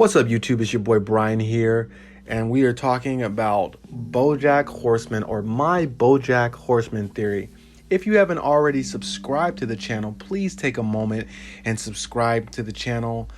What's up, YouTube? It's your boy Brian here, and we are talking about Bojack Horseman, or my Bojack Horseman theory. If you haven't already subscribed to the channel, please take a moment and subscribe to the channel.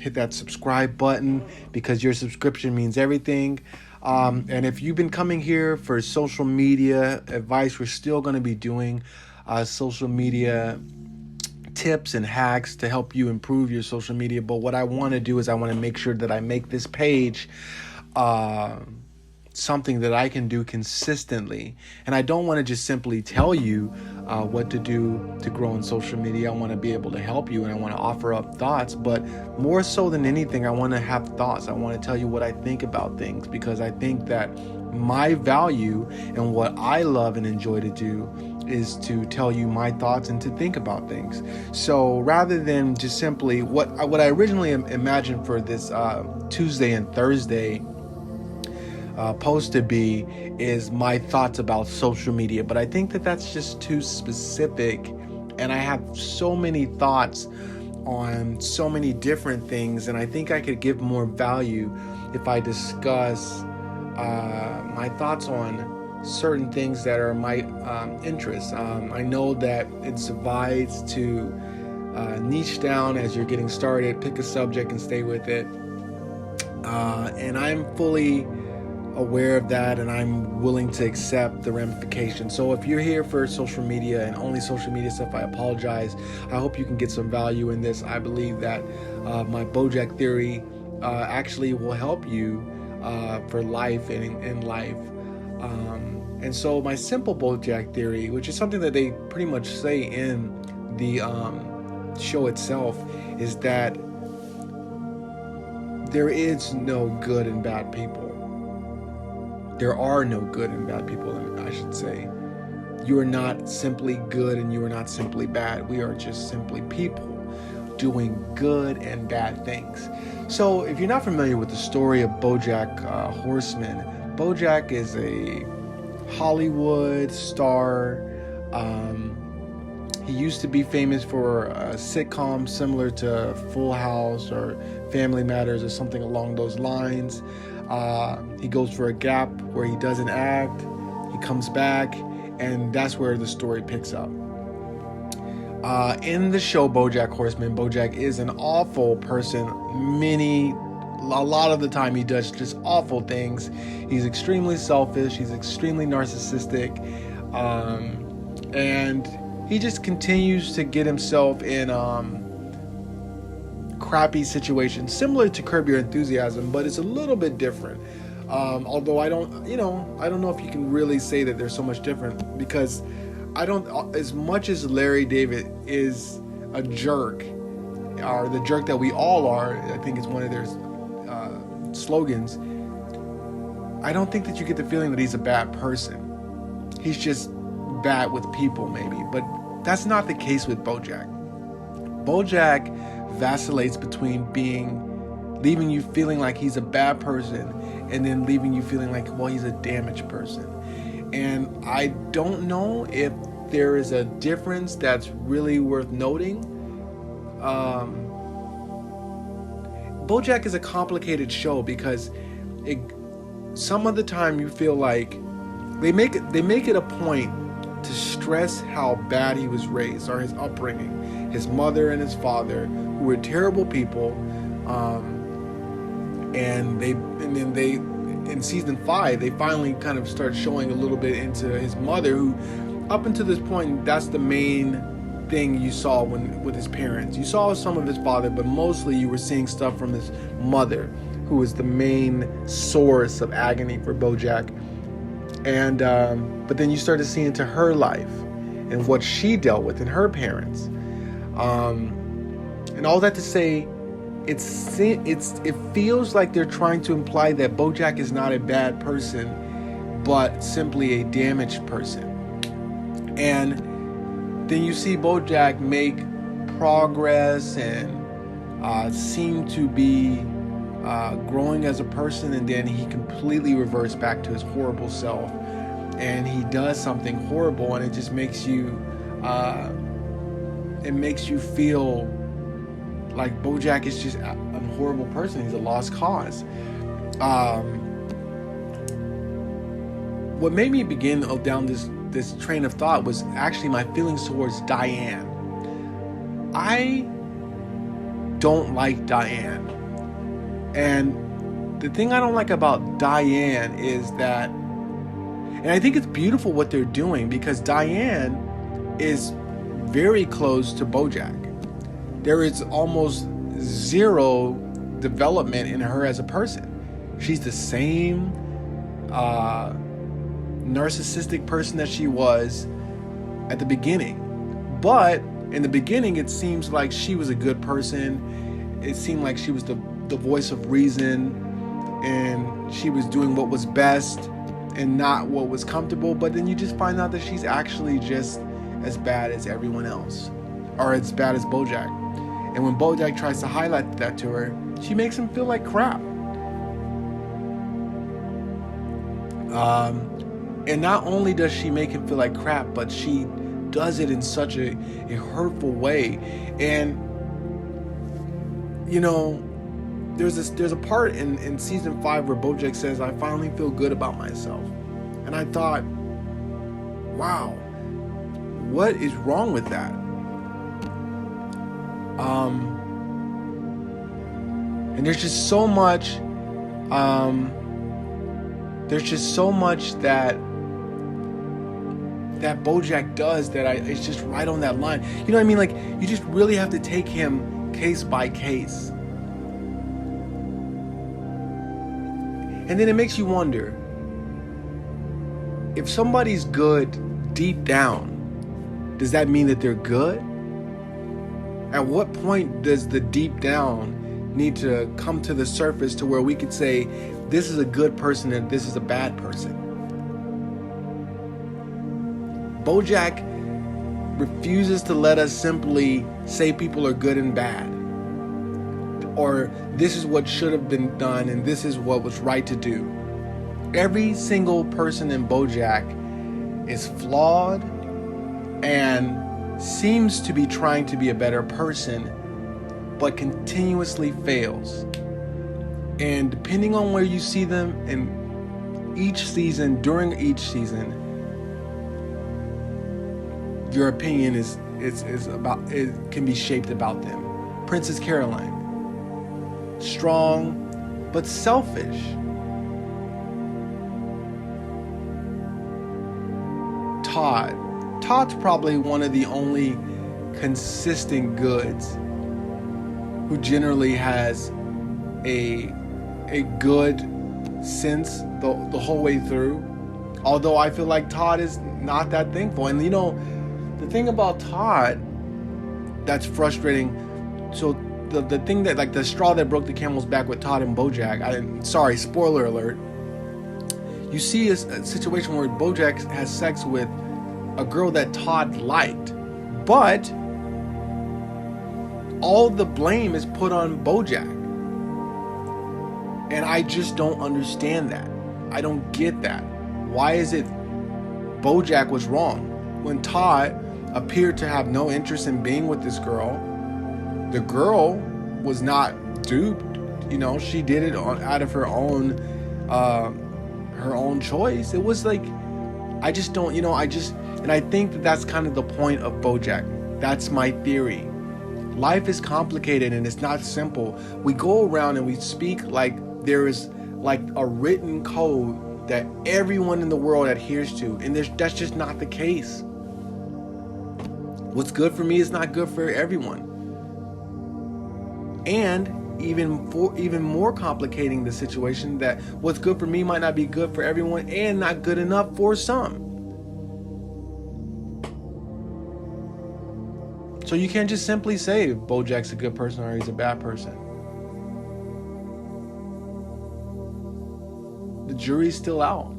Hit that subscribe button because your subscription means everything. And if you've been coming here for social media advice, we're still going to be doing social media tips and hacks to help you improve your social media. But what I want to do is I want to make sure that I make this page something that I can do consistently. And I don't want to just simply tell you what to do to grow in social media. I want to be able to help you, and I want to offer up thoughts. But more so than anything, I want to have thoughts. I want to tell you what I think about things, because I think that my value and what I love and enjoy to do is to tell you my thoughts and to think about things. So rather than just simply what I originally imagined for this Tuesday and Thursday post to be is my thoughts about social media, but I think that that's just too specific, and I have so many thoughts on so many different things, and I think I could give more value if I discuss my thoughts on certain things that are my interests. I know that it's advised to niche down as you're getting started, pick a subject and stay with it, and I'm fully aware of that, and I'm willing to accept the ramifications. So if you're here for social media and only social media stuff, I apologize. I hope you can get some value in this. I believe that my Bojack theory actually will help you for life and in life. And so my simple Bojack theory, which is something that they pretty much say in the show itself, is that there is no good and bad people. There are no good and bad people, I should say. You are not simply good and you are not simply bad. We are just simply people doing good and bad things. So if you're not familiar with the story of Bojack Horseman, Bojack is a Hollywood star. He used to be famous for a sitcom similar to Full House or Family Matters or something along those lines. He goes for a gap where he doesn't act. He comes back, and that's where the story picks up. In the show Bojack Horseman, Bojack is an awful person. A lot of the time he does just awful things. He's extremely selfish. He's extremely narcissistic. And he just continues to get himself in crappy situations, similar to Curb Your Enthusiasm, but it's a little bit different. Although I don't know if you can really say that they're so much different, because as much as Larry David is a jerk, or the jerk that we all are, I think it's one of their slogans, I don't think that you get the feeling that he's a bad person. He's just bad with people, maybe, but that's not the case with Bojack. Bojack vacillates between leaving you feeling like he's a bad person and then leaving you feeling like, well, he's a damaged person. And I don't know if there is a difference that's really worth noting. Bojack is a complicated show because some of the time you feel like they make it a point to stress how bad he was raised, or his upbringing. His mother and his father, who were terrible people, and then in season 5 they finally kind of start showing a little bit into his mother, who up until this point, that's the main thing you saw with his parents. You saw some of his father, but mostly you were seeing stuff from his mother, who was the main source of agony for Bojack. And but then you started seeing into her life and what she dealt with and her parents. And all that to say, it feels like they're trying to imply that Bojack is not a bad person, but simply a damaged person. And then you see Bojack make progress and seem to be growing as a person, and then he completely reverts back to his horrible self, and he does something horrible, and it just makes you feel like Bojack is just a horrible person. He's a lost cause. Um, what made me begin down this train of thought was actually my feelings towards Diane. I don't like Diane. And the thing I don't like about Diane is that, and I think it's beautiful what they're doing, because Diane is very close to Bojack. There is almost zero development in her as a person. She's the same narcissistic person that she was at the beginning. But in the beginning, it seems like she was a good person. It seemed like she was the voice of reason, and she was doing what was best and not what was comfortable. But then you just find out that she's actually just as bad as everyone else, or as bad as Bojack. And when Bojack tries to highlight that to her, she makes him feel like crap. And not only does she make him feel like crap, but she does it in such a hurtful way. And you know, there's a part in season 5 where Bojack says, "I finally feel good about myself." And I thought, wow, what is wrong with that? And there's just so much that Bojack does that it's just right on that line. You know what I mean? Like, you just really have to take him case by case. And then it makes you wonder, if somebody's good deep down, does that mean that they're good? At what point does the deep down need to come to the surface to where we could say this is a good person and this is a bad person? Bojack refuses to let us simply say people are good and bad, or this is what should have been done and this is what was right to do. Every single person in Bojack is flawed and seems to be trying to be a better person, but continuously fails. And depending on where you see them in each season, during each season, your opinion is about, it can be shaped about them. Princess Caroline, strong but selfish. Todd's probably one of the only consistent goods who generally has a good sense the whole way through. Although I feel like Todd is not that thankful. And you know, the thing about Todd that's frustrating, so the thing that, like, the straw that broke the camel's back with Todd and Bojack, sorry, spoiler alert, you see a situation where Bojack has sex with a girl that Todd liked, but all the blame is put on Bojack. And I just don't understand that. I don't get that. Why is it Bojack was wrong when Todd appeared to have no interest in being with this girl? The girl was not duped. You know, she did it out of her own choice. It was like, I just don't, you know, and I think that's kind of the point of Bojack. That's my theory. Life is complicated and it's not simple. We go around and we speak like there is like a written code that everyone in the world adheres to, and that's just not the case. What's good for me is not good for everyone. And even more complicating the situation, that what's good for me might not be good for everyone and not good enough for some. So you can't just simply say Bojack's a good person or he's a bad person. The jury's still out.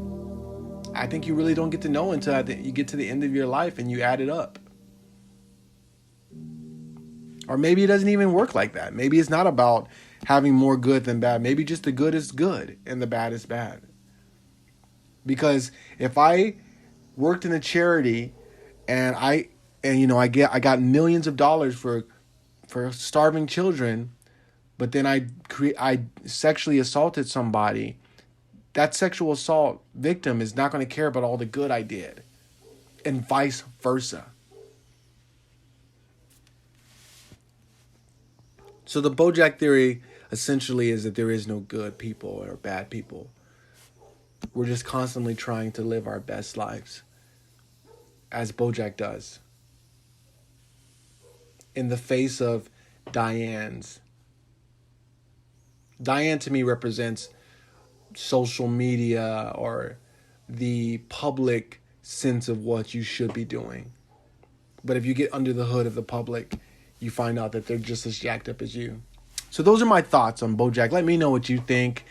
I think you really don't get to know until you get to the end of your life and you add it up. Or maybe it doesn't even work like that. Maybe it's not about having more good than bad. Maybe just the good is good and the bad is bad. Because if I worked in a charity and I got millions of dollars for starving children, but then I sexually assaulted somebody, that sexual assault victim is not going to care about all the good I did, and vice versa. So the Bojack theory essentially is that there is no good people or bad people. We're just constantly trying to live our best lives, as Bojack does. In the face of Diane's. Diane to me represents social media or the public sense of what you should be doing. But if you get under the hood of the public, you find out that they're just as jacked up as you. So those are my thoughts on Bojack. Let me know what you think.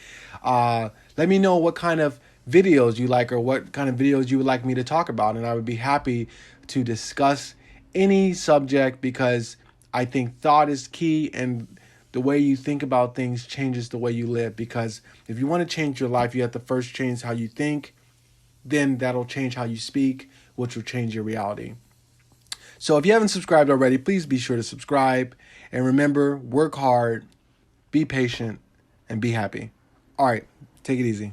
Let me know what kind of videos you like or what kind of videos you would like me to talk about. And I would be happy to discuss any subject, because I think thought is key, and the way you think about things changes the way you live. Because if you want to change your life, you have to first change how you think. Then that'll change how you speak, which will change your reality. So if you haven't subscribed already, please be sure to subscribe. And remember, work hard, be patient, and be happy. All right, take it easy.